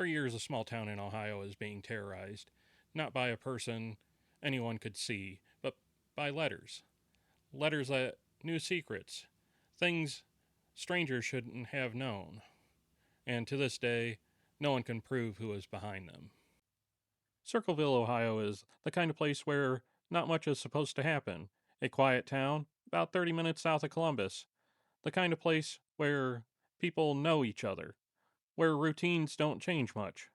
For years, a small town in Ohio is being terrorized, not by a person anyone could see, but by letters. Letters that knew secrets, things strangers shouldn't have known, and to this day, no one can prove who was behind them. Circleville, Ohio is the kind of place where not much is supposed to happen. A quiet town, about 30 minutes south of Columbus. The kind of place where people know each other, where routines don't change much,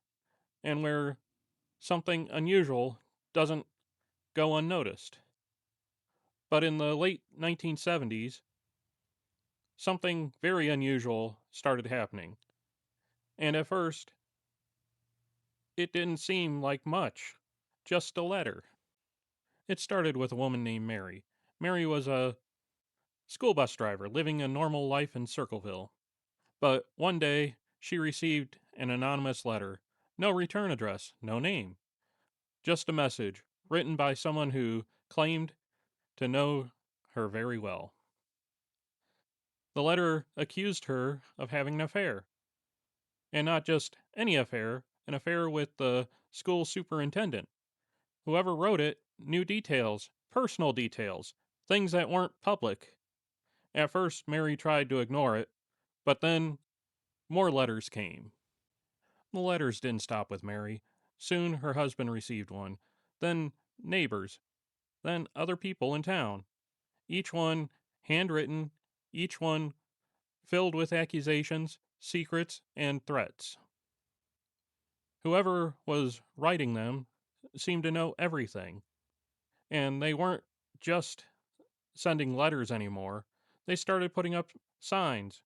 and where something unusual doesn't go unnoticed. But in the late 1970s, something very unusual started happening. And at first, it didn't seem like much, just a letter. It started with a woman named Mary. Mary was a school bus driver living a normal life in Circleville. But one day, she received an anonymous letter. No return address, no name, just a message written by someone who claimed to know her very well. The letter accused her of having an affair, and not just any affair, an affair with the school superintendent. Whoever wrote it knew details, personal details, things that weren't public. At first, Mary tried to ignore it, but then more letters came. The letters didn't stop with Mary. Soon her husband received one, then neighbors, then other people in town. Each one handwritten, each one filled with accusations, secrets, and threats. Whoever was writing them seemed to know everything, and they weren't just sending letters anymore. They started putting up signs,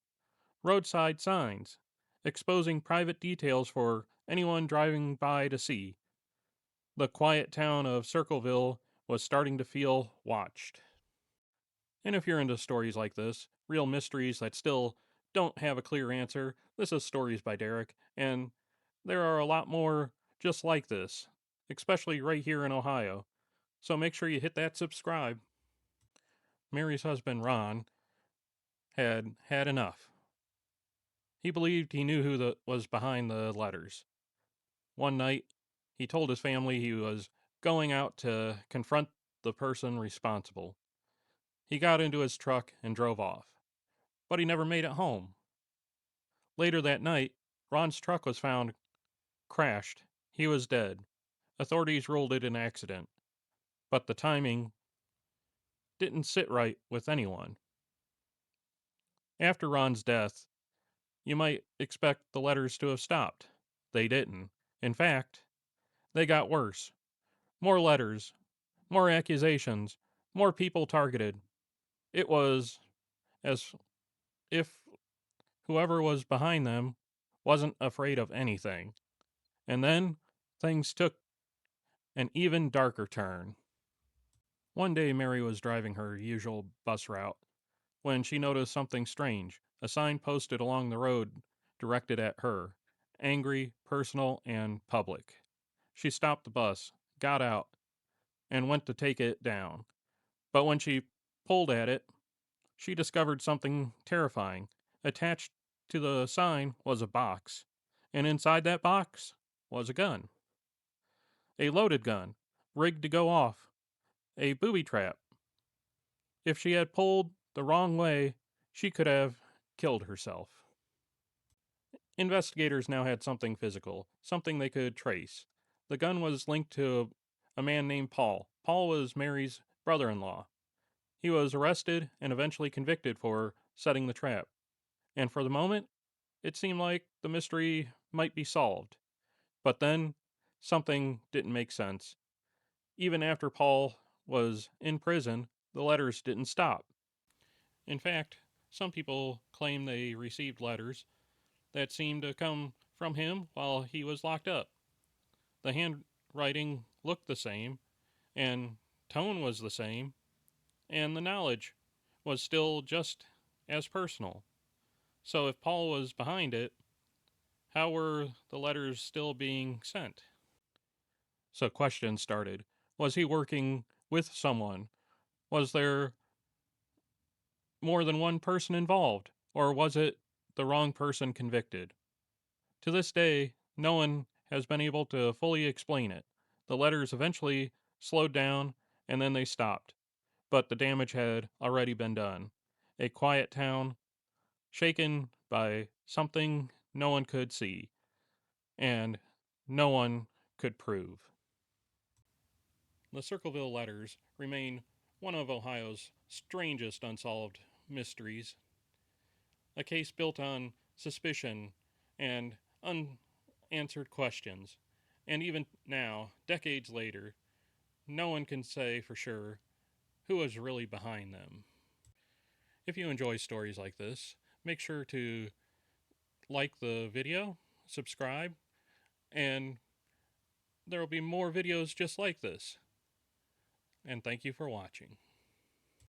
roadside signs, exposing private details for anyone driving by to see. The quiet town of Circleville was starting to feel watched. And if you're into stories like this, real mysteries that still don't have a clear answer, this is Stories by Derek, and there are a lot more just like this, especially right here in Ohio. So make sure you hit that subscribe. Mary's husband, Ron, had had enough. He believed he knew who was behind the letters. One night, he told his family he was going out to confront the person responsible. He got into his truck and drove off, but he never made it home. Later that night, Ron's truck was found crashed. He was dead. Authorities ruled it an accident, but the timing didn't sit right with anyone. After Ron's death, you might expect the letters to have stopped. They didn't. In fact, they got worse. More letters, more accusations, more people targeted. It was as if whoever was behind them wasn't afraid of anything. And then things took an even darker turn. One day, Mary was driving her usual bus route when she noticed something strange. A sign posted along the road directed at her, angry, personal, and public. She stopped the bus, got out, and went to take it down. But when she pulled at it, she discovered something terrifying. Attached to the sign was a box, and inside that box was a gun. A loaded gun, rigged to go off. A booby trap. If she had pulled the wrong way, she could have killed herself. Investigators now had something physical, something they could trace. The gun was linked to a man named Paul. Paul was Mary's brother in law. He was arrested and eventually convicted for setting the trap. And for the moment, it seemed like the mystery might be solved. But then, something didn't make sense. Even after Paul was in prison, the letters didn't stop. In fact, some people claim they received letters that seemed to come from him while he was locked up. The handwriting looked the same, and tone was the same, and the knowledge was still just as personal. So if Paul was behind it, how were the letters still being sent? So questions started. Was he working with someone? Was there more than one person involved? Or was it the wrong person convicted? To this day, no one has been able to fully explain it. The letters eventually slowed down and then they stopped, but the damage had already been done. A quiet town, shaken by something no one could see and no one could prove. The Circleville Letters remain one of Ohio's strangest unsolved mysteries, a case built on suspicion and unanswered questions. And even now, decades later, no one can say for sure who is really behind them. If you enjoy stories like this, make sure to like the video, subscribe, and there will be more videos just like this. And thank you for watching.